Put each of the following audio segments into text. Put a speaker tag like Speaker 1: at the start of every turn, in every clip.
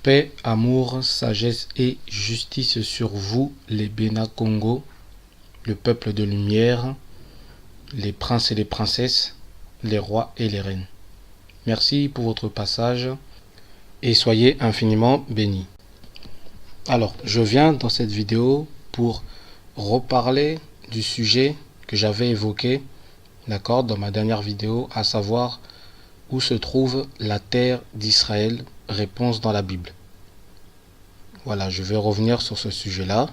Speaker 1: Paix, amour, sagesse et justice sur vous, les Bénin Congo, le peuple de lumière, les princes et les princesses, les rois et les reines. Merci pour votre passage et soyez infiniment bénis. Alors, je viens dans cette vidéo pour reparler du sujet que j'avais évoqué, d'accord, dans ma dernière vidéo, à savoir où se trouve la terre d'Israël, réponse dans la Bible. Voilà, je vais revenir sur ce sujet-là.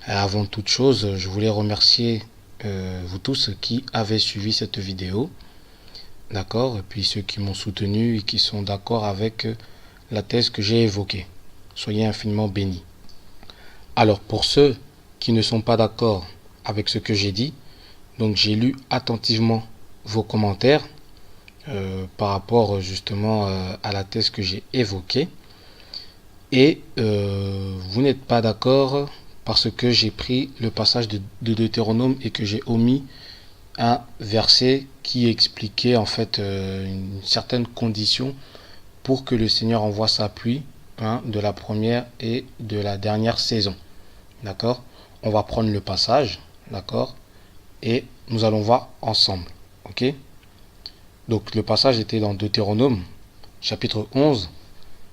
Speaker 1: Avant toute chose, je voulais remercier vous tous qui avez suivi cette vidéo, d'accord, et puis ceux qui m'ont soutenu et qui sont d'accord avec la thèse que j'ai évoquée. Soyez infiniment bénis. Alors, pour ceux qui ne sont pas d'accord avec ce que j'ai dit, donc j'ai lu attentivement vos commentaires par rapport justement à la thèse que j'ai évoquée. Et vous n'êtes pas d'accord parce que j'ai pris le passage de Deutéronome et que j'ai omis un verset qui expliquait en fait une certaine condition pour que le Seigneur envoie sa pluie de la première et de la dernière saison. D'accord? On va prendre le passage, d'accord? Et nous allons voir ensemble. Ok? Donc le passage était dans Deutéronome, chapitre 11,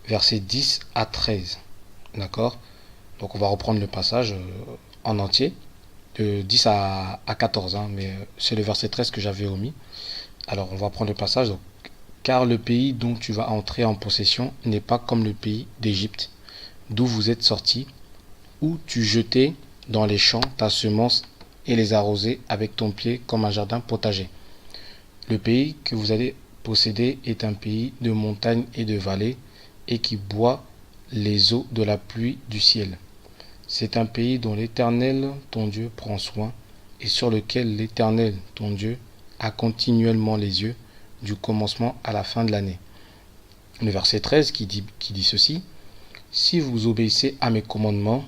Speaker 1: versets 10 à 13. D'accord? Donc on va reprendre le passage en entier, de 10 à 14, mais c'est le verset 13 que j'avais omis. Alors on va prendre le passage. Donc, car le pays dont tu vas entrer en possession n'est pas comme le pays d'Égypte, d'où vous êtes sortis, où tu jetais dans les champs ta semence et les arrosais avec ton pied comme un jardin potager. Le pays que vous allez posséder est un pays de montagnes et de vallées, et qui boit les eaux de la pluie du ciel. C'est un pays dont l'Éternel, ton Dieu, prend soin, et sur lequel l'Éternel, ton Dieu, a continuellement les yeux, du commencement à la fin de l'année. Le verset 13 qui dit ceci: si vous obéissez à mes commandements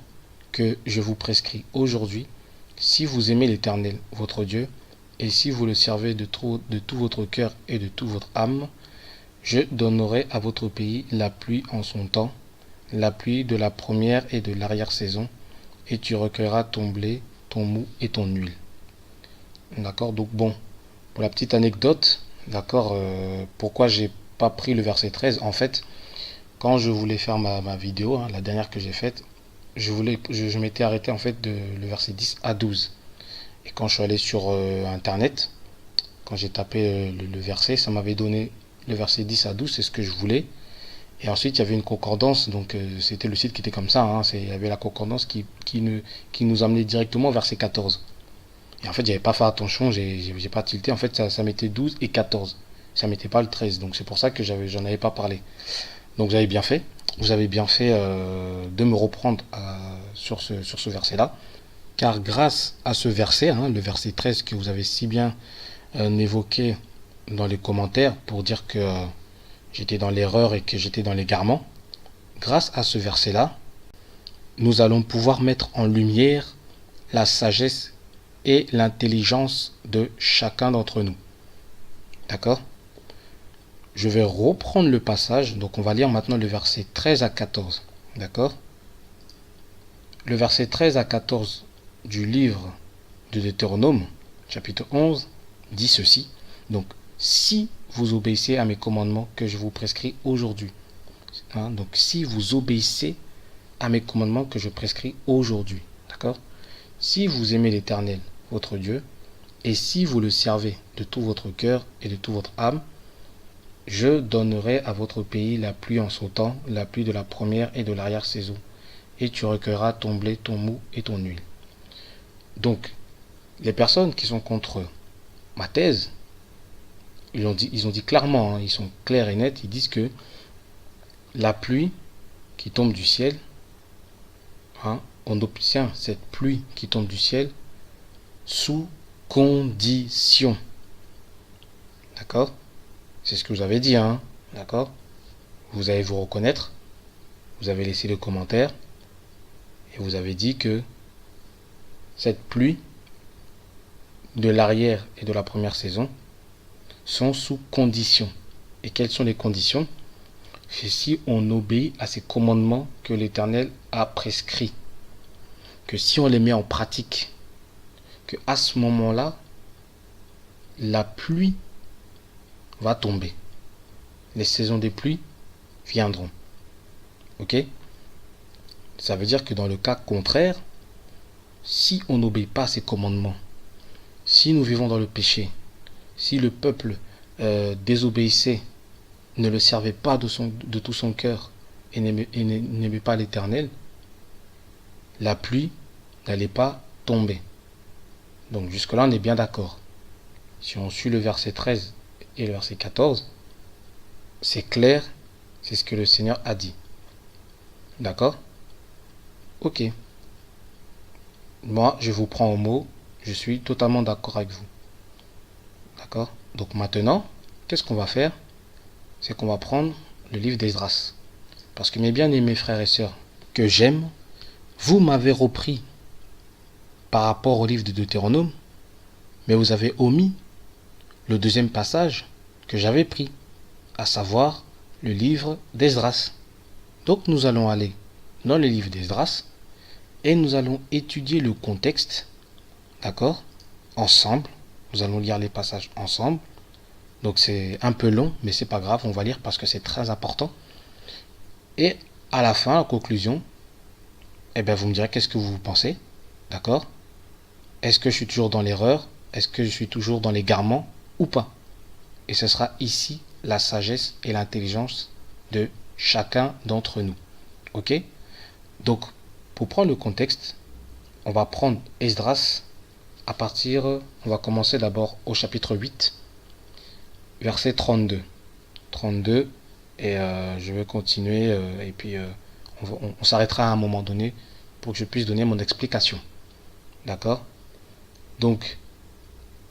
Speaker 1: que je vous prescris aujourd'hui, si vous aimez l'Éternel, votre Dieu, et si vous le servez de tout votre cœur et de toute votre âme, je donnerai à votre pays la pluie en son temps, la pluie de la première et de l'arrière-saison, et tu recueilleras ton blé, ton mou et ton huile. D'accord? Donc bon, pour la petite anecdote, d'accord, pourquoi j'ai pas pris le verset 13, en fait, quand je voulais faire ma vidéo, la dernière que j'ai faite, je m'étais arrêté en fait le verset 10 à 12. Et quand je suis allé sur internet, quand j'ai tapé le verset, ça m'avait donné le verset 10 à 12, c'est ce que je voulais. Et ensuite, il y avait une concordance, donc c'était le site qui était comme ça, il y avait la concordance qui nous amenait directement au verset 14. Et en fait, j'avais pas fait attention, j'ai pas tilté, en fait, ça mettait 12 et 14. Ça mettait pas le 13, donc c'est pour ça que j'en avais pas parlé. Donc vous avez bien fait de me reprendre sur ce verset-là, car grâce à ce verset, le verset 13 que vous avez si bien évoqué dans les commentaires pour dire que j'étais dans l'erreur et que j'étais dans l'égarement, grâce à ce verset-là, nous allons pouvoir mettre en lumière la sagesse et l'intelligence de chacun d'entre nous. D'accord? Je vais reprendre le passage, donc on va lire maintenant le verset 13 à 14. D'accord? Le verset 13 à 14 du livre de Deutéronome, chapitre 11, dit ceci. Donc, si vous obéissez à mes commandements que je vous prescris aujourd'hui. Donc, si vous obéissez à mes commandements que je prescris aujourd'hui. D'accord? Si vous aimez l'Éternel, votre Dieu, et si vous le servez de tout votre cœur et de toute votre âme, je donnerai à votre pays la pluie en son temps, la pluie de la première et de l'arrière-saison, et tu recueilleras ton blé, ton mou et ton huile. Donc, les personnes qui sont contre ma thèse, ils ont dit clairement, ils sont clairs et nets, ils disent que la pluie qui tombe du ciel, on obtient cette pluie qui tombe du ciel sous condition. D'accord? C'est ce que vous avez dit, d'accord? Vous allez vous reconnaître, vous avez laissé le commentaire, et vous avez dit que cette pluie de l'arrière et de la première saison sont sous condition. Et quelles sont les conditions? c'est si on obéit à ces commandements que l'Éternel a prescrits. Que si on les met en pratique, que à ce moment-là, la pluie va tomber. Les saisons des pluies viendront. Ok? Ça veut dire que dans le cas contraire, si on n'obéit pas à ces commandements, si nous vivons dans le péché, si le peuple désobéissait, ne le servait pas de tout son cœur et n'aimait pas l'Éternel, la pluie n'allait pas tomber. Donc jusque-là, on est bien d'accord. Si on suit le verset 13 et le verset 14, c'est clair, c'est ce que le Seigneur a dit. D'accord? Ok. Moi, je vous prends au mot, je suis totalement d'accord avec vous. D'accord? Donc maintenant, qu'est-ce qu'on va faire? C'est qu'on va prendre le livre d'Esdras. Parce que mes bien-aimés frères et sœurs, que j'aime, vous m'avez repris par rapport au livre de Deutéronome, mais vous avez omis le deuxième passage que j'avais pris, à savoir le livre d'Esdras. Donc nous allons aller dans le livre d'Esdras et nous allons étudier le contexte, d'accord, ensemble. Nous allons lire les passages ensemble. Donc c'est un peu long, mais c'est pas grave, on va lire parce que c'est très important. Et à la fin, en conclusion, vous me direz qu'est-ce que vous pensez, d'accord? Est-ce que je suis toujours dans l'erreur? Est-ce que je suis toujours dans l'égarement ou pas? Et ce sera ici la sagesse et l'intelligence de chacun d'entre nous. Ok? Donc, pour prendre le contexte, on va prendre Esdras on va commencer d'abord au chapitre 8, verset 32. 32, et je vais continuer, et puis on s'arrêtera à un moment donné pour que je puisse donner mon explication. D'accord? Donc,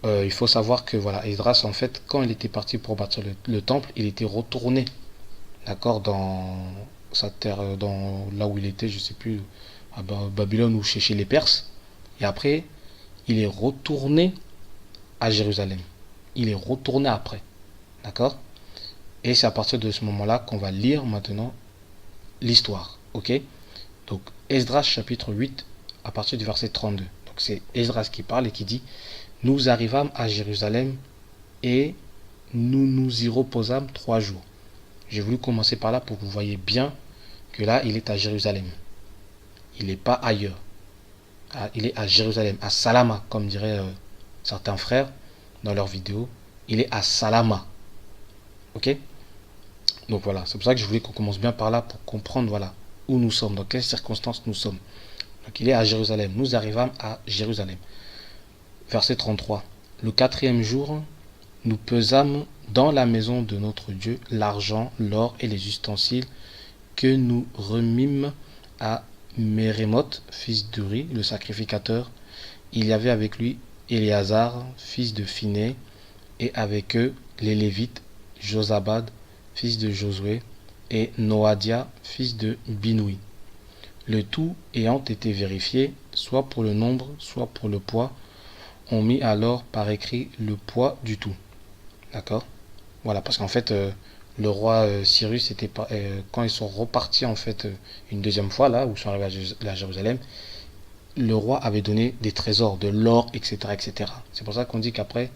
Speaker 1: il faut savoir que voilà, Esdras, en fait, quand il était parti pour bâtir le temple, il était retourné, d'accord, dans sa terre, dans là où il était, je sais plus, à Babylone ou chez les Perses. Et après, il est retourné à Jérusalem. Il est retourné après, d'accord. Et c'est à partir de ce moment-là qu'on va lire maintenant l'histoire, ok. Donc, Esdras chapitre 8, à partir du verset 32. Donc, c'est Esdras qui parle et qui dit: nous arrivâmes à Jérusalem et nous nous y reposâmes 3 jours. J'ai voulu commencer par là pour que vous voyez bien que là, il est à Jérusalem. Il n'est pas ailleurs. Il est à Jérusalem, à Salama, comme diraient certains frères dans leurs vidéos. Il est à Salama. Ok? Donc voilà, c'est pour ça que je voulais qu'on commence bien par là pour comprendre voilà, où nous sommes, dans quelles circonstances nous sommes. Donc il est à Jérusalem. Nous arrivâmes à Jérusalem. Verset 33. Le 4e jour, nous pesâmes dans la maison de notre Dieu l'argent, l'or et les ustensiles que nous remîmes à Mérémoth, fils d'Uri, le sacrificateur. Il y avait avec lui Éléazar, fils de Phiné, et avec eux les Lévites, Josabad, fils de Josué, et Noadia, fils de Binoui. Le tout ayant été vérifié, soit pour le nombre, soit pour le poids, on mit alors par écrit le poids du tout. D'accord? Voilà, parce qu'en fait, le roi Cyrus, quand ils sont repartis en fait une deuxième fois, là, où ils sont arrivés à Jérusalem, le roi avait donné des trésors, de l'or, etc., etc. C'est pour ça qu'on dit qu'après,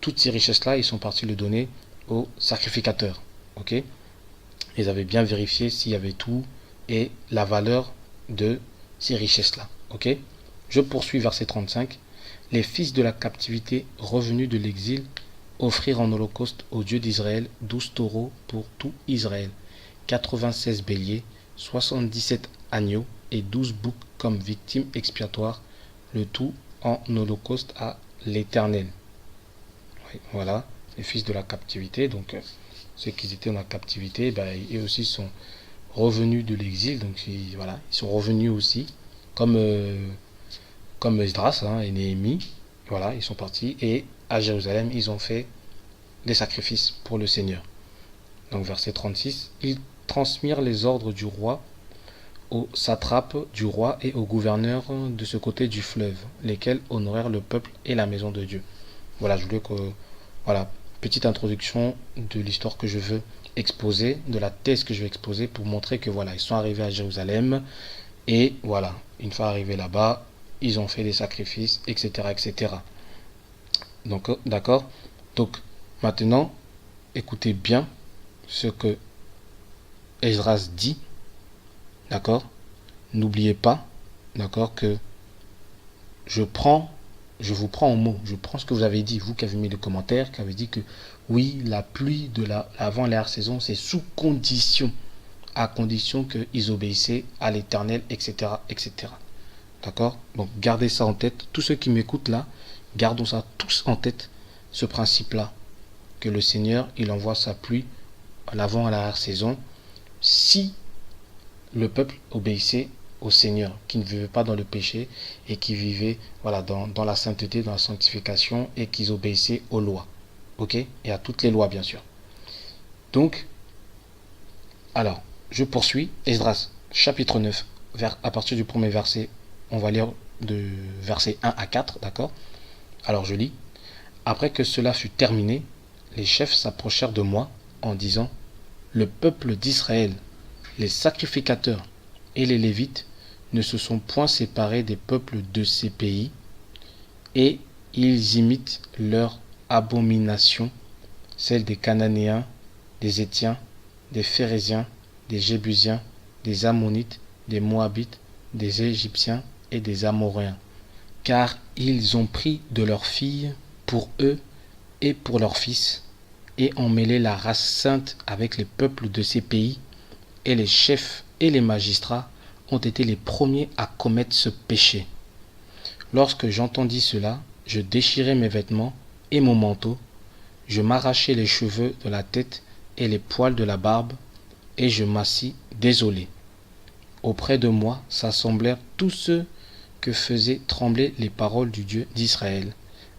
Speaker 1: toutes ces richesses-là, ils sont partis le donner aux sacrificateurs. Ok? Ils avaient bien vérifié s'il y avait tout et la valeur de ces richesses-là. Ok? Je poursuis verset 35. Les fils de la captivité revenus de l'exil offrirent en holocauste au Dieu d'Israël 12 taureaux pour tout Israël, 96 béliers, 77 agneaux et 12 boucs comme victimes expiatoires, le tout en holocauste à l'Éternel. Oui, voilà, les fils de la captivité, donc ceux qui étaient dans la captivité, eux aussi sont revenus de l'exil, donc voilà, ils sont revenus aussi, comme Esdras et Néhémie, voilà, ils sont partis et à Jérusalem, ils ont fait des sacrifices pour le Seigneur. Donc verset 36, ils transmirent les ordres du roi aux satrapes du roi et aux gouverneurs de ce côté du fleuve, lesquels honorèrent le peuple et la maison de Dieu. Voilà, je voulais que, voilà, petite introduction de l'histoire que je veux exposer, de la thèse que je vais exposer pour montrer que voilà, ils sont arrivés à Jérusalem et voilà, une fois arrivés là-bas, ils ont fait des sacrifices, etc., etc. Donc, d'accord. Donc, maintenant, écoutez bien ce que Esdras dit, d'accord. N'oubliez pas, d'accord, que je vous prends au mot, je prends ce que vous avez dit, vous qui avez mis le commentaire, qui avez dit que oui, la pluie de avant l'arrière-saison, c'est sous condition, à condition qu'ils obéissaient à l'Éternel, etc., etc. D'accord. Donc gardez ça en tête, tous ceux qui m'écoutent là, gardons ça tous en tête, ce principe-là, que le Seigneur, il envoie sa pluie à l'avant à l'arrière-saison, si le peuple obéissait au Seigneur, qui ne vivait pas dans le péché et qui vivait voilà, dans la sainteté, dans la sanctification et qui obéissaient aux lois. Ok. Et à toutes les lois, bien sûr. Donc, alors, je poursuis. Esdras, chapitre 9, à partir du premier verset, on va lire de verset 1 à 4, d'accord. Alors, je lis. Après que cela fut terminé, les chefs s'approchèrent de moi en disant, le peuple d'Israël, les sacrificateurs et les Lévites ne se sont point séparés des peuples de ces pays, et ils imitent leur abomination, celle des Cananéens, des Étiens, des Phéréziens, des Jébusiens, des Ammonites, des Moabites, des Égyptiens et des Amoréens. Car ils ont pris de leurs filles pour eux et pour leurs fils, et ont mêlé la race sainte avec les peuples de ces pays, et les chefs et les magistrats ont été les premiers à commettre ce péché. Lorsque j'entendis cela, je déchirai mes vêtements et mon manteau, je m'arrachai les cheveux de la tête et les poils de la barbe, et je m'assis désolé. Auprès de moi s'assemblèrent tous ceux que faisaient trembler les paroles du Dieu d'Israël,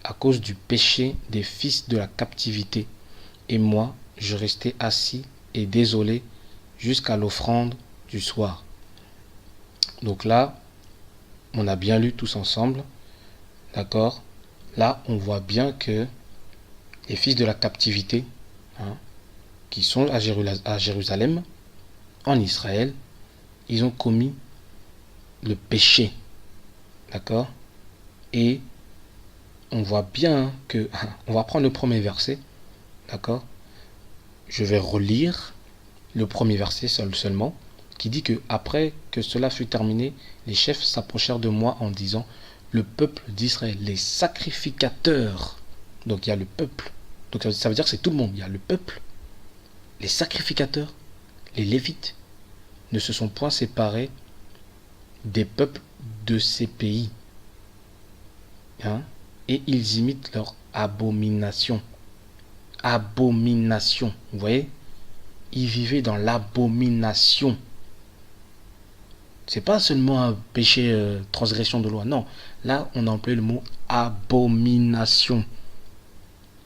Speaker 1: à cause du péché des fils de la captivité, et moi je restai assis et désolé jusqu'à l'offrande du soir. Donc là, on a bien lu tous ensemble, d'accord. Là, on voit bien que les fils de la captivité, qui sont à Jérusalem, en Israël, ils ont commis le péché, d'accord. Et on voit bien que, on va prendre le premier verset, d'accord. Je vais relire le premier verset seulement, qui dit que après que cela fut terminé, les chefs s'approchèrent de moi en disant, le peuple d'Israël, les sacrificateurs, donc il y a le peuple, donc ça veut dire que c'est tout le monde, il y a le peuple, les sacrificateurs, les Lévites, ne se sont point séparés des peuples de ces pays, et ils imitent leur abomination. Abomination, vous voyez, ils vivaient dans l'abomination. C'est pas seulement un péché, transgression de loi, non. Là, on a employé le mot abomination.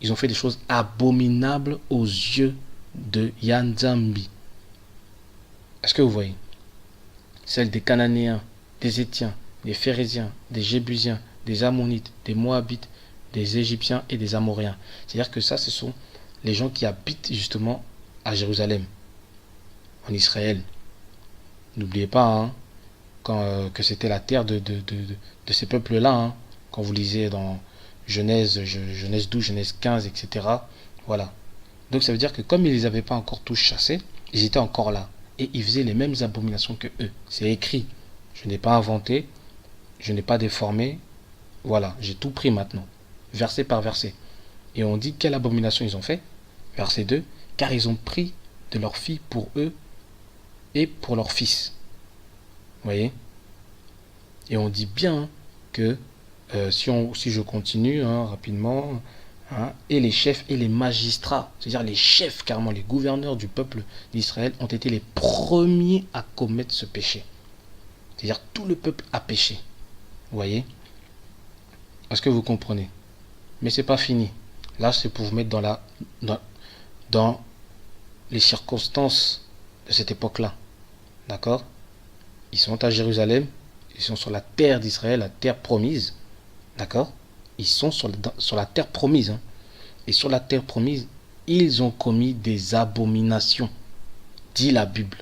Speaker 1: Ils ont fait des choses abominables aux yeux de Yanzambi. Est-ce que vous voyez? Celles des Cananéens, des Étiens, des Phéréziens, des Jébusiens, des Ammonites, des Moabites, des Égyptiens et des Amoréens. C'est-à-dire que ça, ce sont les gens qui habitent justement à Jérusalem, en Israël. N'oubliez pas que c'était la terre de ces peuples-là. Quand vous lisez dans Genèse 12, Genèse 15, etc. Voilà. Donc ça veut dire que comme ils ne les avaient pas encore tous chassés, ils étaient encore là. Et ils faisaient les mêmes abominations que eux. C'est écrit. Je n'ai pas inventé, je n'ai pas déformé. Voilà, j'ai tout pris maintenant. Verset par verset. Et on dit quelle abomination ils ont fait. Verset 2. Car ils ont pris de leurs filles pour eux et pour leurs fils. Vous voyez? Et on dit bien que, si je continue rapidement, et les chefs et les magistrats, c'est-à-dire les chefs, carrément les gouverneurs du peuple d'Israël, ont été les premiers à commettre ce péché. C'est-à-dire tout le peuple a péché. Vous voyez? Est-ce que vous comprenez? Mais c'est pas fini. Là, c'est pour vous mettre dans les circonstances de cette époque-là. D'accord? Ils sont à Jérusalem, ils sont sur la terre d'Israël, la terre promise. D'accord? Ils sont sur la terre promise. Et sur la terre promise, Ils ont commis des abominations, dit la Bible.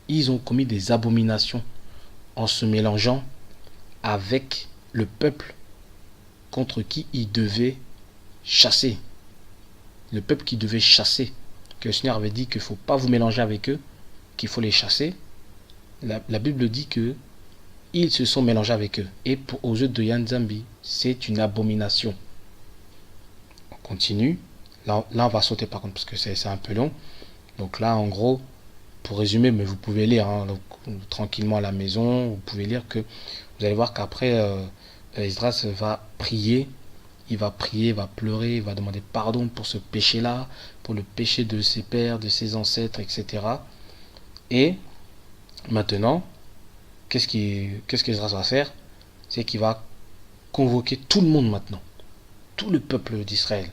Speaker 1: Ils ont commis des abominations en se mélangeant avec le peuple contre qui ils devaient chasser. Le peuple qui devait chasser. Que le Seigneur avait dit qu'il ne faut pas vous mélanger avec eux, qu'il faut les chasser. La Bible dit que ils se sont mélangés avec eux. Et aux yeux de Nzambi, c'est une abomination. On continue. Là, on va sauter par contre parce que c'est un peu long. Donc là, en gros, pour résumer, mais vous pouvez lire donc, tranquillement à la maison. Vous pouvez lire que vous allez voir qu'après, Esdras va prier. Il va prier, il va pleurer, il va demander pardon pour ce péché-là, pour le péché de ses pères, de ses ancêtres, etc. Et maintenant, qu'est-ce qu'Esdras va faire? C'est qu'il va convoquer tout le monde maintenant, tout le peuple d'Israël,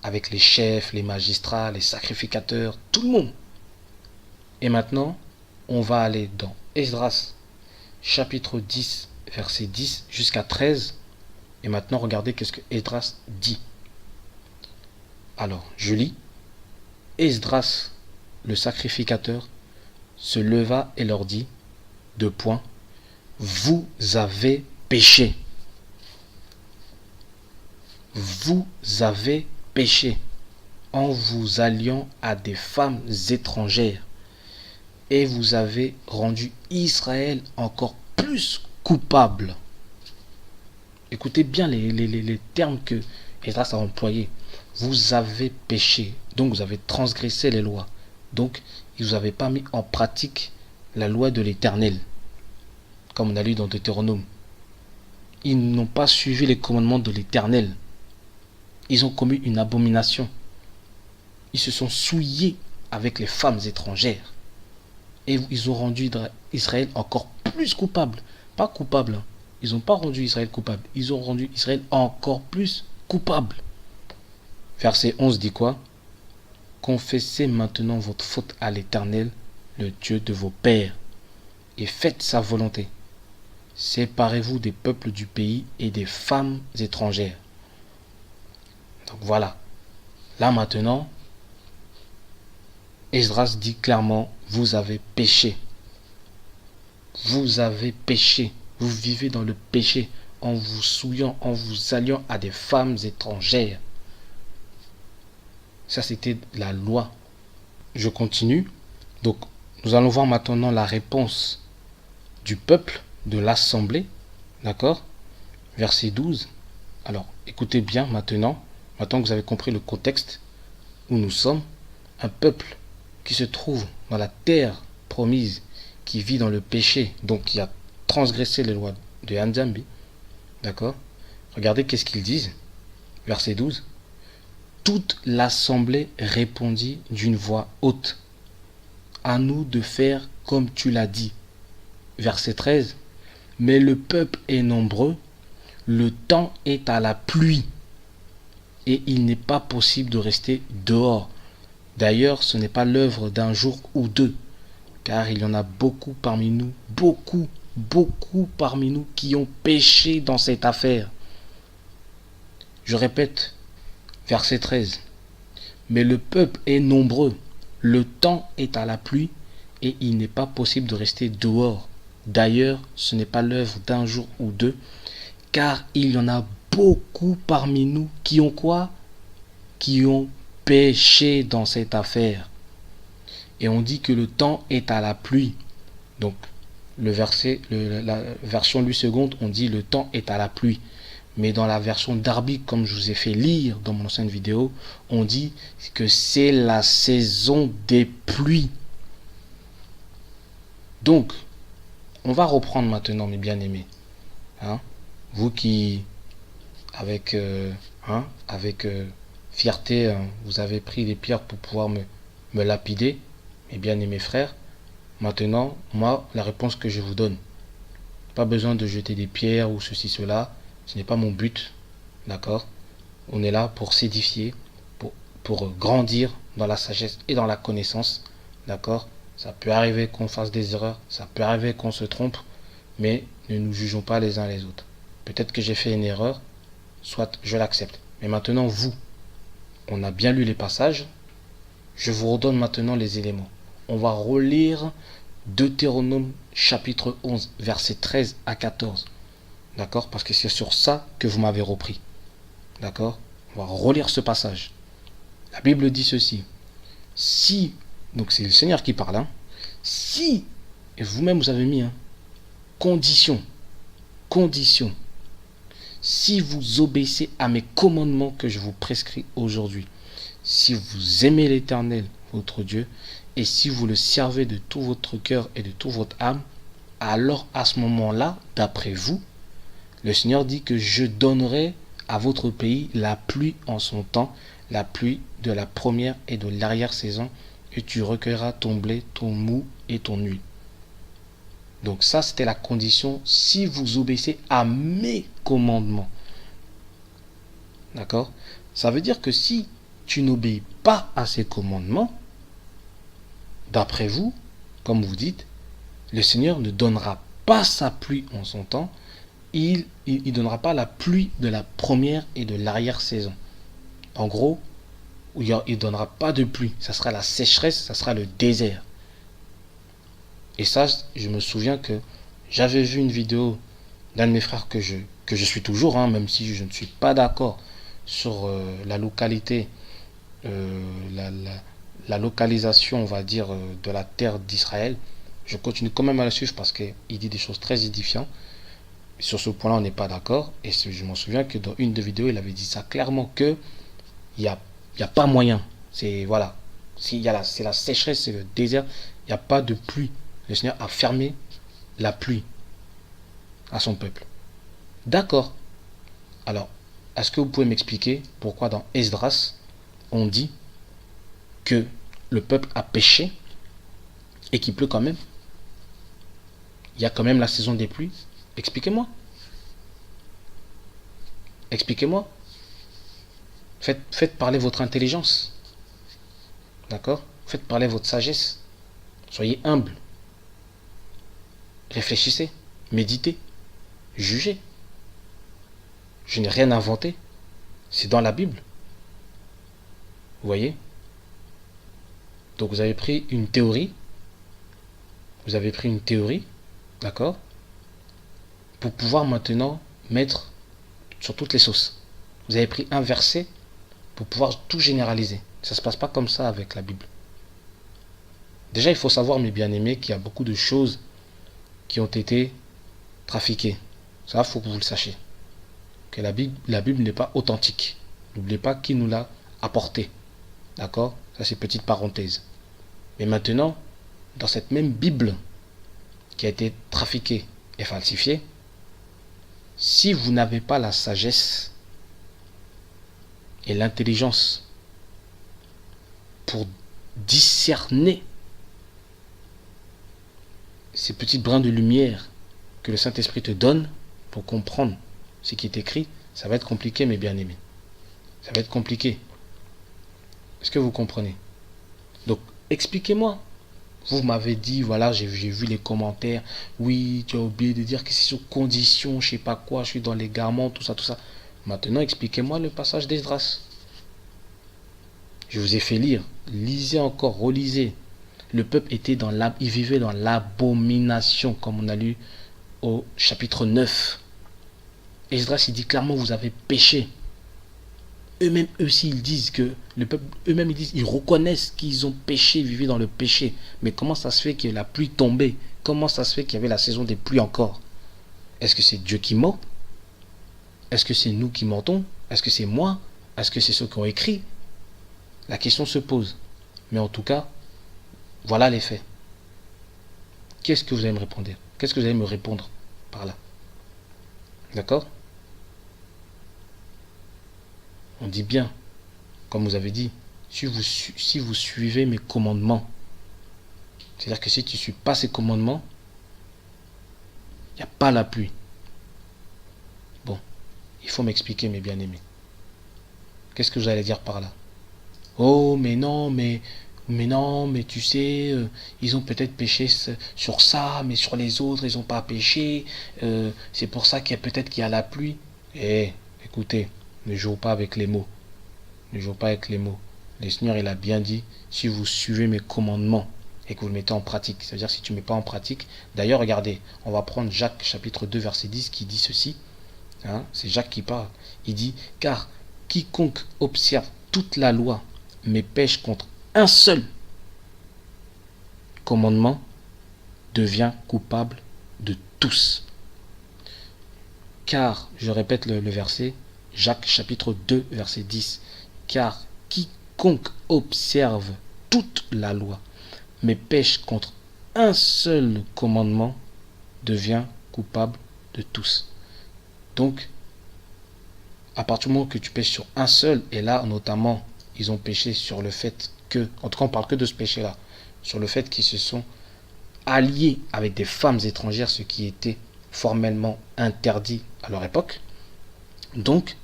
Speaker 1: avec les chefs, les magistrats, les sacrificateurs, tout le monde. Et maintenant, on va aller dans Esdras, chapitre 10, verset 10 jusqu'à 13. Et maintenant, regardez qu'est-ce que Esdras dit. Alors, je lis. Esdras, le sacrificateur, se leva et leur dit, vous avez péché. Vous avez péché en vous alliant à des femmes étrangères. Et vous avez rendu Israël encore plus coupable. Écoutez bien les termes que Esdras a employés. Vous avez péché, donc vous avez transgressé les lois. Donc, ils ne vous avaient pas mis en pratique la loi de l'Éternel, comme on a lu dans Deutéronome. Ils n'ont pas suivi les commandements de l'Éternel. Ils ont commis une abomination. Ils se sont souillés avec les femmes étrangères. Et ils ont rendu Israël encore plus coupable. Pas coupable. Ils n'ont pas rendu Israël coupable. Ils ont rendu Israël encore plus coupable. Verset 11 dit quoi? Confessez maintenant votre faute à l'Éternel, le Dieu de vos pères, et faites sa volonté. Séparez-vous des peuples du pays et des femmes étrangères. Donc voilà. Là maintenant, Esdras dit clairement, vous avez péché. Vous avez péché. Vous vivez dans le péché en vous souillant, en vous alliant à des femmes étrangères. Ça, c'était la loi. Je continue. Donc, nous allons voir maintenant la réponse du peuple, de l'assemblée. D'accord? Verset 12. Alors, écoutez bien maintenant. Maintenant que vous avez compris le contexte où nous sommes. Un peuple qui se trouve dans la terre promise, qui vit dans le péché, donc qui a transgressé les lois de Nzambi. D'accord? Regardez qu'est-ce qu'ils disent. Verset 12. Toute l'assemblée répondit d'une voix haute. À nous de faire comme tu l'as dit. Verset 13. Mais le peuple est nombreux, le temps est à la pluie, et il n'est pas possible de rester dehors. D'ailleurs, ce n'est pas l'œuvre d'un jour ou deux, car il y en a beaucoup parmi nous, beaucoup parmi nous qui ont péché dans cette affaire. Je répète, verset 13. Mais le peuple est nombreux, le temps est à la pluie, et il n'est pas possible de rester dehors. D'ailleurs, ce n'est pas l'œuvre d'un jour ou deux, car il y en a beaucoup parmi nous qui ont quoi? Qui ont péché dans cette affaire. Et on dit que le temps est à la pluie. Donc, la version Louis II, on dit le temps est à la pluie. Mais dans la version Darby, comme je vous ai fait lire dans mon ancienne vidéo, on dit que c'est la saison des pluies. Donc, on va reprendre maintenant, mes bien-aimés. Hein? Vous qui, avec fierté, vous avez pris des pierres pour pouvoir me lapider, mes bien-aimés frères. Maintenant, moi, la réponse que je vous donne. Pas besoin de jeter des pierres ou ceci, cela. Ce n'est pas mon but. D'accord? On est là pour s'édifier, pour grandir dans la sagesse et dans la connaissance. D'accord? Ça peut arriver qu'on fasse des erreurs, ça peut arriver qu'on se trompe, mais ne nous jugeons pas les uns les autres. Peut-être que j'ai fait une erreur, soit je l'accepte. Mais maintenant, vous, on a bien lu les passages. Je vous redonne maintenant les éléments. On va relire Deutéronome chapitre 11, versets 13 à 14. D'accord? Parce que c'est sur ça que vous m'avez repris. D'accord? On va relire ce passage. La Bible dit ceci. Si, donc c'est le Seigneur qui parle, hein, si, et vous-même vous avez mis, hein, condition, si vous obéissez à mes commandements que je vous prescris aujourd'hui, si vous aimez l'Éternel, votre Dieu, et si vous le servez de tout votre cœur et de toute votre âme, alors à ce moment-là, d'après vous, le Seigneur dit que je donnerai à votre pays la pluie en son temps, la pluie de la première et de l'arrière-saison, et tu recueilleras ton blé, ton mou et ton huile. Donc ça, c'était la condition si vous obéissez à mes commandements. D'accord? Ça veut dire que si tu n'obéis pas à ces commandements, d'après vous, comme vous dites, le Seigneur ne donnera pas sa pluie en son temps, il ne donnera pas la pluie de la première et de l'arrière-saison. En gros, il ne donnera pas de pluie. Ça sera la sécheresse, ça sera le désert. Et ça, je me souviens que j'avais vu une vidéo d'un de mes frères que je suis toujours, hein, même si je ne suis pas d'accord sur la localité, la localisation, on va dire, de la terre d'Israël. Je continue quand même à le suivre parce qu'il dit des choses très édifiantes. Sur ce point-là, on n'est pas d'accord. Et je m'en souviens que dans une des vidéos, il avait dit ça clairement que il n'y a pas moyen. C'est voilà. C'est la sécheresse, c'est le désert. Il n'y a pas de pluie. Le Seigneur a fermé la pluie à son peuple. D'accord. Alors, est-ce que vous pouvez m'expliquer pourquoi dans Esdras, on dit que le peuple a péché et qu'il pleut quand même? Il y a quand même la saison des pluies. Expliquez-moi. Expliquez-moi. Faites parler votre intelligence. D'accord? Faites parler votre sagesse. Soyez humble. Réfléchissez. Méditez. Jugez. Je n'ai rien inventé. C'est dans la Bible. Vous voyez? Donc vous avez pris une théorie. Vous avez pris une théorie. D'accord? Pour pouvoir maintenant mettre sur toutes les sauces. Vous avez pris un verset pour pouvoir tout généraliser. Ça ne se passe pas comme ça avec la Bible. Déjà, il faut savoir, mes bien-aimés, qu'il y a beaucoup de choses qui ont été trafiquées. Ça, il faut que vous le sachiez. Que la Bible n'est pas authentique. N'oubliez pas qui nous l'a apporté. D'accord? Ça, c'est petite parenthèse. Mais maintenant, dans cette même Bible qui a été trafiquée et falsifiée, si vous n'avez pas la sagesse et l'intelligence pour discerner ces petits brins de lumière que le Saint-Esprit te donne pour comprendre ce qui est écrit, ça va être compliqué, mes bien-aimés. Ça va être compliqué. Est-ce que vous comprenez? Donc, expliquez-moi. Vous m'avez dit, voilà, j'ai vu les commentaires. Oui, tu as oublié de dire que c'est sur condition, je sais pas quoi, je suis dans l'égarement, tout ça, tout ça. Maintenant, expliquez-moi le passage d'Esdras. Je vous ai fait lire. Lisez encore, relisez. Le peuple était il vivait dans l'abomination, comme on a lu au chapitre 9. Esdras, il dit clairement, vous avez péché. Eux-mêmes aussi, ils disent que le peuple, eux-mêmes, ils reconnaissent qu'ils ont péché, vivaient dans le péché. Mais comment ça se fait que la pluie tombait? Comment ça se fait qu'il y avait la saison des pluies encore? Est-ce que c'est Dieu qui ment? Est-ce que c'est nous qui mentons? Est-ce que c'est moi? Est-ce que c'est ceux qui ont écrit? La question se pose. Mais en tout cas, voilà les faits. Qu'est-ce que vous allez me répondre? Qu'est-ce que vous allez me répondre par là? D'accord? On dit bien, comme vous avez dit, si vous suivez mes commandements, c'est-à-dire que si tu ne suis pas ces commandements, il n'y a pas la pluie. Bon, il faut m'expliquer, mes bien-aimés. Qu'est-ce que vous allez dire par là? Oh, mais non, mais non, mais tu sais, ils ont peut-être péché sur ça, mais sur les autres, ils n'ont pas péché. C'est pour ça qu'il y a peut-être qu'il y a la pluie. Eh, écoutez, ne jouez pas avec les mots. ne joue pas avec les mots. Le Seigneur, il a bien dit, si vous suivez mes commandements et que vous le mettez en pratique. C'est-à-dire si tu ne mets pas en pratique. D'ailleurs, regardez, on va prendre Jacques chapitre 2 verset 10 qui dit ceci. Hein, c'est Jacques qui parle. Il dit, car quiconque observe toute la loi mais pêche contre un seul commandement devient coupable de tous. Car, je répète le verset, Jacques chapitre 2 verset 10, car quiconque observe toute la loi mais pêche contre un seul commandement devient coupable de tous. Donc, à partir du moment que tu pêches sur un seul, et là notamment, ils ont péché sur le fait que, en tout cas on parle que de ce péché-là, sur le fait qu'ils se sont alliés avec des femmes étrangères, ce qui était formellement interdit à leur époque. Donc,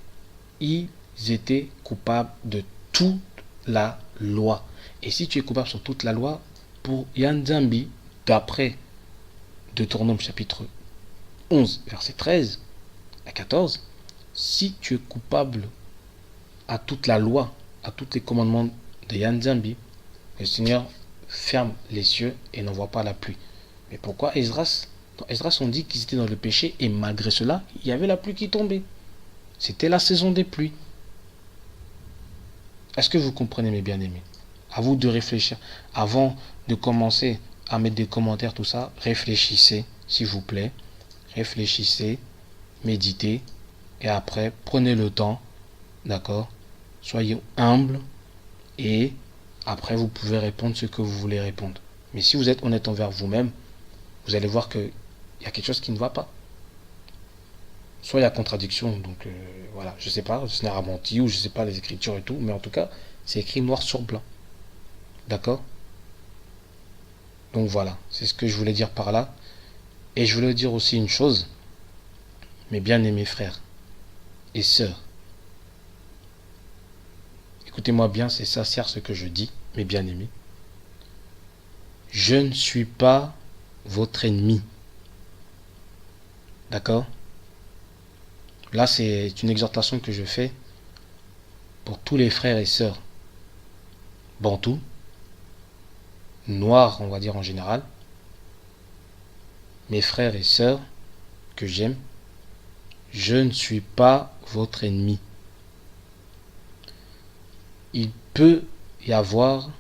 Speaker 1: ils étaient coupables de toute la loi. Et si tu es coupable sur toute la loi, pour Yanzambi, d'après Deutéronome chapitre 11, verset 13 à 14, si tu es coupable à toute la loi, à tous les commandements de Yanzambi, le Seigneur ferme les cieux et n'envoie pas la pluie. Mais pourquoi Esdras? Dans Esdras, on dit qu'ils étaient dans le péché et malgré cela, il y avait la pluie qui tombait. C'était la saison des pluies. Est-ce que vous comprenez, mes bien-aimés? À vous de réfléchir. Avant de commencer à mettre des commentaires, tout ça, réfléchissez, s'il vous plaît. Réfléchissez, méditez, et après, prenez le temps, d'accord? Soyez humbles, et après, vous pouvez répondre ce que vous voulez répondre. Mais si vous êtes honnête envers vous-même, vous allez voir qu'il y a quelque chose qui ne va pas. Soit il y a contradiction, donc voilà, je sais pas, le Seigneur a menti, ou je sais pas les écritures et tout, mais en tout cas, c'est écrit noir sur blanc. D'accord? Donc voilà, c'est ce que je voulais dire par là. Et je voulais dire aussi une chose, mes bien-aimés frères et sœurs. Écoutez-moi bien, c'est sincère ce que je dis, mes bien-aimés. Je ne suis pas votre ennemi. D'accord? Là, c'est une exhortation que je fais pour tous les frères et sœurs bantous, noirs, on va dire en général, mes frères et sœurs que j'aime, je ne suis pas votre ennemi. Il peut y avoir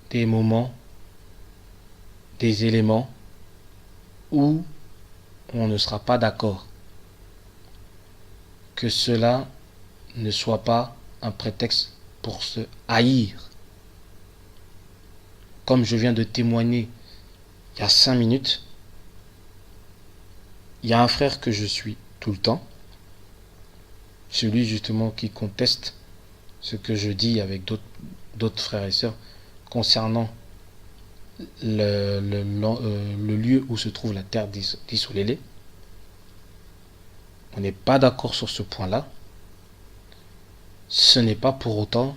Speaker 1: des moments, des éléments où on ne sera pas d'accord. Que cela ne soit pas un prétexte pour se haïr. Comme je viens de témoigner il y a 5 minutes, il y a un frère que je suis tout le temps, celui justement qui conteste ce que je dis avec d'autres frères et sœurs concernant le lieu où se trouve la terre d'Isolélé. On n'est pas d'accord sur ce point-là. Ce n'est pas pour autant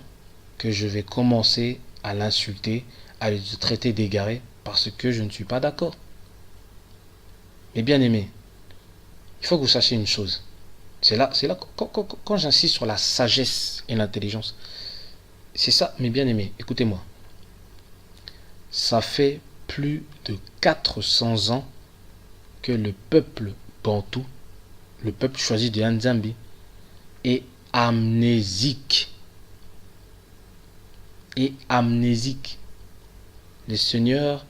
Speaker 1: que je vais commencer à l'insulter, à le traiter d'égaré, parce que je ne suis pas d'accord. Mais bien aimé, il faut que vous sachiez une chose. C'est là quand j'insiste sur la sagesse et l'intelligence. C'est ça, mes bien aimés, écoutez-moi. Ça fait plus de 400 ans que le peuple bantou, le peuple choisi de Nzambi, est amnésique. Et amnésique. Les seigneurs,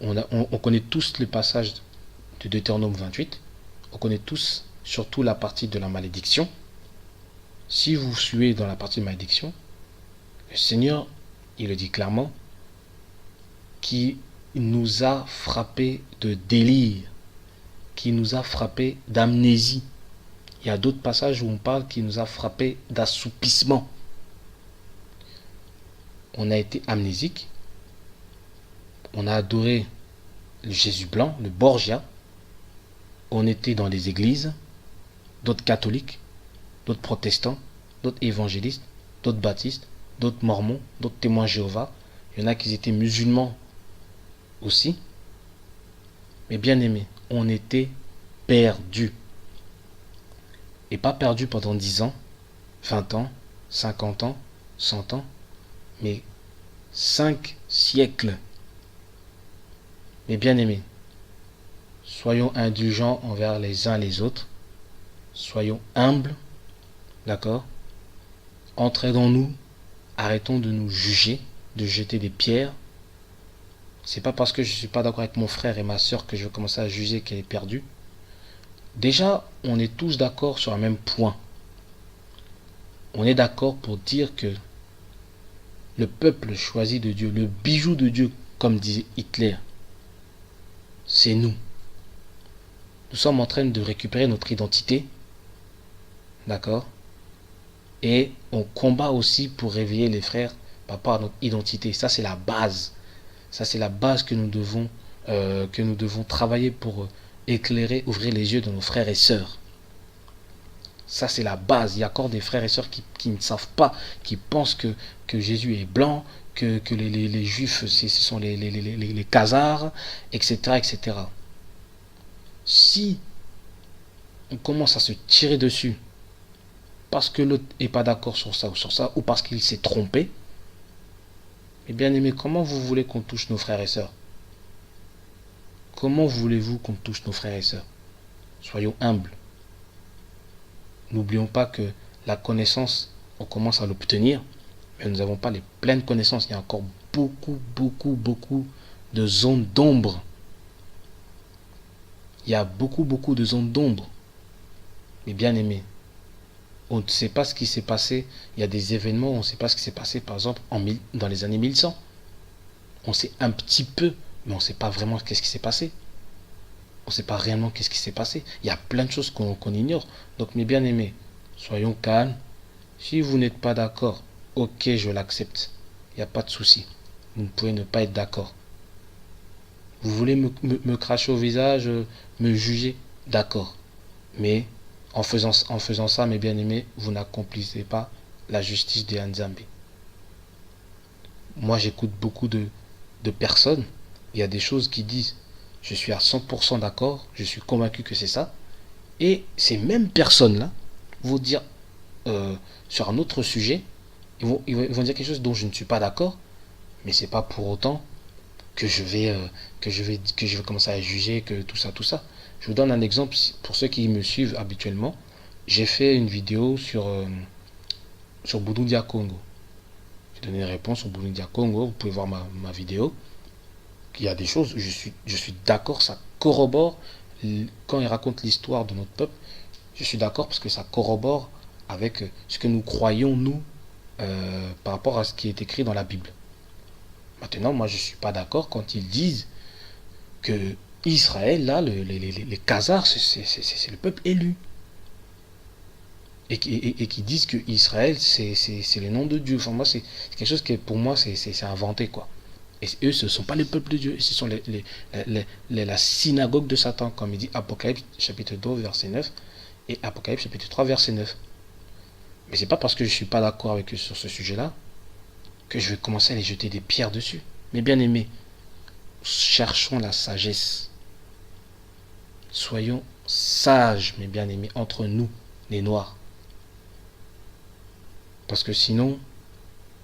Speaker 1: on connaît tous le passage de Deutéronome 28. On connaît tous surtout la partie de la malédiction. Si vous suivez dans la partie de malédiction, le Seigneur, il le dit clairement, qui nous a frappé de délire, qui nous a frappé d'amnésie. Il y a d'autres passages où on parle qui nous a frappé d'assoupissement. On a été amnésique, on a adoré le Jésus blanc, le Borgia, on était dans les églises, d'autres catholiques, d'autres protestants, d'autres évangélistes, d'autres baptistes, d'autres mormons, d'autres témoins Jéhovah. Il y en a qui étaient musulmans aussi. Mais bien aimés, on était perdus. Et pas perdus pendant 10 ans, 20 ans, 50 ans, 100 ans, mais 5 siècles. Mes bien-aimés, soyons indulgents envers les uns les autres, soyons humbles, d'accord? Entraidons-nous, arrêtons de nous juger, de jeter des pierres. C'est pas parce que je suis pas d'accord avec mon frère et ma soeur que je vais commencer à juger qu'elle est perdue. Déjà, on est tous d'accord sur un même point. On est d'accord pour dire que le peuple choisi de Dieu, le bijou de Dieu, comme disait Hitler, c'est nous. Nous sommes en train de récupérer notre identité, d'accord? Et on combat aussi pour réveiller les frères par rapport à notre identité. Ça, c'est la base. Ça, c'est la base que nous devons travailler pour éclairer, ouvrir les yeux de nos frères et sœurs. Ça, c'est la base. Il y a encore des frères et sœurs qui ne savent pas, qui pensent que Jésus est blanc, que les juifs, ce sont les khazars, etc., etc. Si on commence à se tirer dessus parce que l'autre n'est pas d'accord sur ça, ou parce qu'il s'est trompé, mais bien aimé, comment vous voulez qu'on touche nos frères et sœurs? Comment voulez-vous qu'on touche nos frères et sœurs? Soyons humbles. N'oublions pas que la connaissance, on commence à l'obtenir, mais nous n'avons pas les pleines connaissances. Il y a encore beaucoup de zones d'ombre. Il y a beaucoup de zones d'ombre. Mais bien aimé, on ne sait pas ce qui s'est passé. Il y a des événements, on ne sait pas ce qui s'est passé, par exemple, dans les années 1100. On sait un petit peu, mais on ne sait pas vraiment qu'est-ce qui s'est passé. On ne sait pas réellement qu'est-ce qui s'est passé. Il y a plein de choses qu'on ignore. Donc, mes bien-aimés, soyons calmes. Si vous n'êtes pas d'accord, ok, je l'accepte. Il n'y a pas de souci. Vous ne pouvez ne pas être d'accord. Vous voulez me cracher au visage, me juger, d'accord. Mais en faisant ça, mes bien-aimés, vous n'accomplissez pas la justice de Nzambi. Moi, j'écoute beaucoup de personnes. Il y a des choses qui disent, je suis à 100% d'accord, je suis convaincu que c'est ça. Et ces mêmes personnes-là vont dire, sur un autre sujet, ils vont dire quelque chose dont je ne suis pas d'accord, mais c'est pas pour autant que je vais commencer à juger, que tout ça. Je vous donne un exemple pour ceux qui me suivent habituellement. J'ai fait une vidéo sur Burundi Congo. J'ai donné une réponse sur Burundi Congo. Vous pouvez voir ma vidéo. Il y a des choses, je suis d'accord, ça corrobore. Quand il raconte l'histoire de notre peuple, je suis d'accord parce que ça corrobore avec ce que nous croyons, nous, par rapport à ce qui est écrit dans la Bible. Maintenant, moi, je ne suis pas d'accord quand ils disent que Israël, là, les khazars, c'est le peuple élu. Et qui disent que Israël, c'est le nom de Dieu. Enfin, moi, c'est quelque chose qui, pour moi, c'est inventé, quoi. Et eux, ce ne sont pas les peuples de Dieu. Ce sont la synagogue de Satan, comme il dit Apocalypse chapitre 2, verset 9, et Apocalypse chapitre 3, verset 9. Mais c'est pas parce que je ne suis pas d'accord avec eux sur ce sujet-là que je vais commencer à les jeter des pierres dessus. Mais bien aimés, cherchons la sagesse. Soyons sages, mes bien aimés, entre nous, les Noirs. Parce que sinon,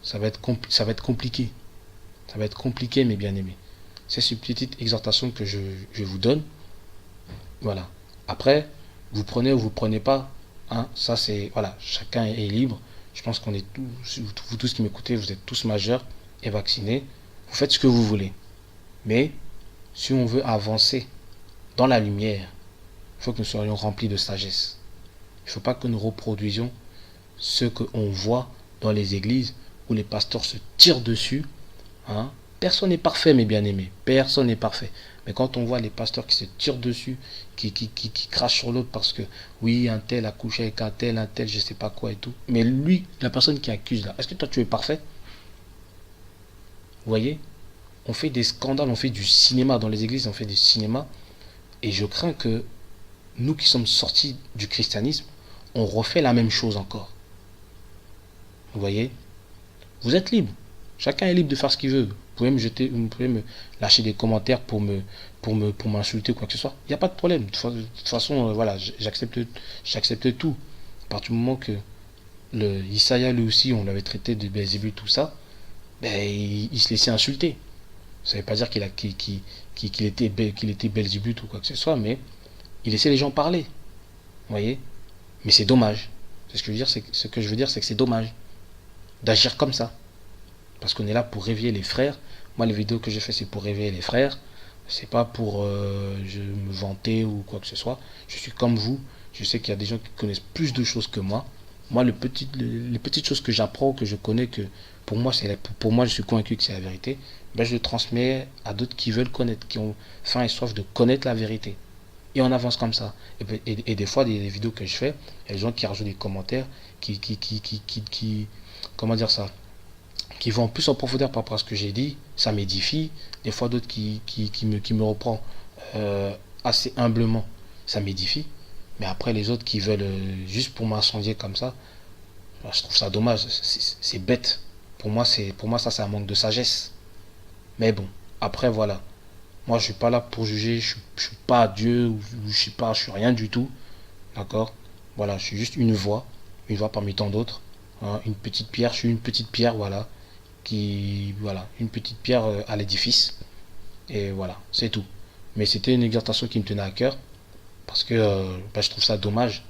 Speaker 1: ça va être compliqué. Ça va être compliqué, mes bien aimés. C'est une petite exhortation que je vous donne. Voilà. Après, vous prenez ou vous prenez pas. Hein, ça c'est, voilà, chacun est libre. Je pense qu'on est tous, vous tous qui m'écoutez, vous êtes tous majeurs et vaccinés. Vous faites ce que vous voulez. Mais, si on veut avancer dans la lumière, il faut que nous soyons remplis de sagesse. Il ne faut pas que nous reproduisions ce qu'on voit dans les églises où les pasteurs se tirent dessus. Hein. Personne n'est parfait, mes bien-aimés. Personne n'est parfait. Mais quand on voit les pasteurs qui se tirent dessus, qui crachent sur l'autre parce que oui, un tel a couché avec un tel, je sais pas quoi et tout. Mais lui, la personne qui accuse là, est-ce que toi tu es parfait? Vous voyez? On fait des scandales, on fait du cinéma dans les églises, on fait du cinéma. Et je crains que nous qui sommes sortis du christianisme, on refait la même chose encore. Vous voyez? Vous êtes libre. Chacun est libre de faire ce qu'il veut. Vous pouvez me lâcher des commentaires pour m'insulter ou quoi que ce soit. Il n'y a pas de problème. De toute façon, voilà, j'accepte tout. À partir du moment que le Isaïa lui aussi, on l'avait traité de Belzébuth, tout ça, ben, il se laissait insulter. Ça ne veut pas dire qu'il était Belzébuth ou quoi que ce soit, mais il laissait les gens parler. Vous voyez? Mais c'est dommage. C'est ce que je veux dire, c'est que c'est dommage d'agir comme ça. Parce qu'on est là pour réveiller les frères. Moi, les vidéos que j'ai fait, c'est pour réveiller les frères. C'est pas pour me vanter ou quoi que ce soit. Je suis comme vous. Je sais qu'il y a des gens qui connaissent plus de choses que moi. Moi, les petites choses que j'apprends, que je connais, que pour moi, je suis convaincu que c'est la vérité. Ben, je le transmets à d'autres qui veulent connaître, qui ont faim et soif de connaître la vérité. Et on avance comme ça. Et des fois, des vidéos que je fais, il y a des gens qui rajoutent des commentaires, comment dire ça, qui vont plus en profondeur par rapport à ce que j'ai dit, ça m'édifie. Des fois, d'autres qui me reprend assez humblement, ça m'édifie. Mais après, les autres qui veulent juste pour m'incendier comme ça, bah, je trouve ça dommage. C'est bête. Pour moi, ça, c'est un manque de sagesse. Mais bon, après, voilà. Moi, je suis pas là pour juger. Je suis pas Dieu ou je suis rien du tout. D'accord. Voilà, je suis juste une voix parmi tant d'autres. Hein, une petite pierre, je suis une petite pierre, voilà. Voilà, une petite pierre à l'édifice. Et voilà, c'est tout. Mais c'était une exhortation qui me tenait à cœur. Parce que bah, je trouve ça dommage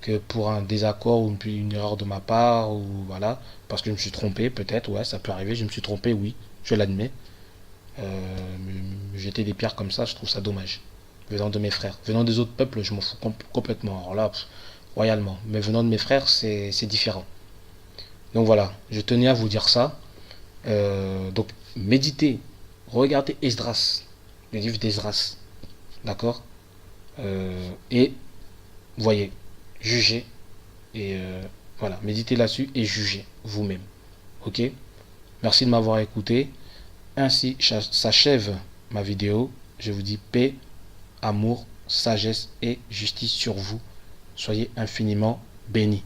Speaker 1: que pour un désaccord ou une erreur de ma part, ou voilà, parce que je me suis trompé, peut-être, ouais, ça peut arriver, je me suis trompé, oui, je l'admets. Me jeter des pierres comme ça, je trouve ça dommage. Venant de mes frères. Venant des autres peuples, je m'en fous complètement. Alors là, royalement. Mais venant de mes frères, c'est différent. Donc voilà, je tenais à vous dire ça. Donc méditez, regardez Esdras, le livre d'Esdras, d'accord. Et voyez, jugez, et voilà, méditez là-dessus et jugez vous-même, ok. Merci de m'avoir écouté. Ainsi s'achève ma vidéo. Je vous dis paix, amour, sagesse et justice sur vous. Soyez infiniment bénis.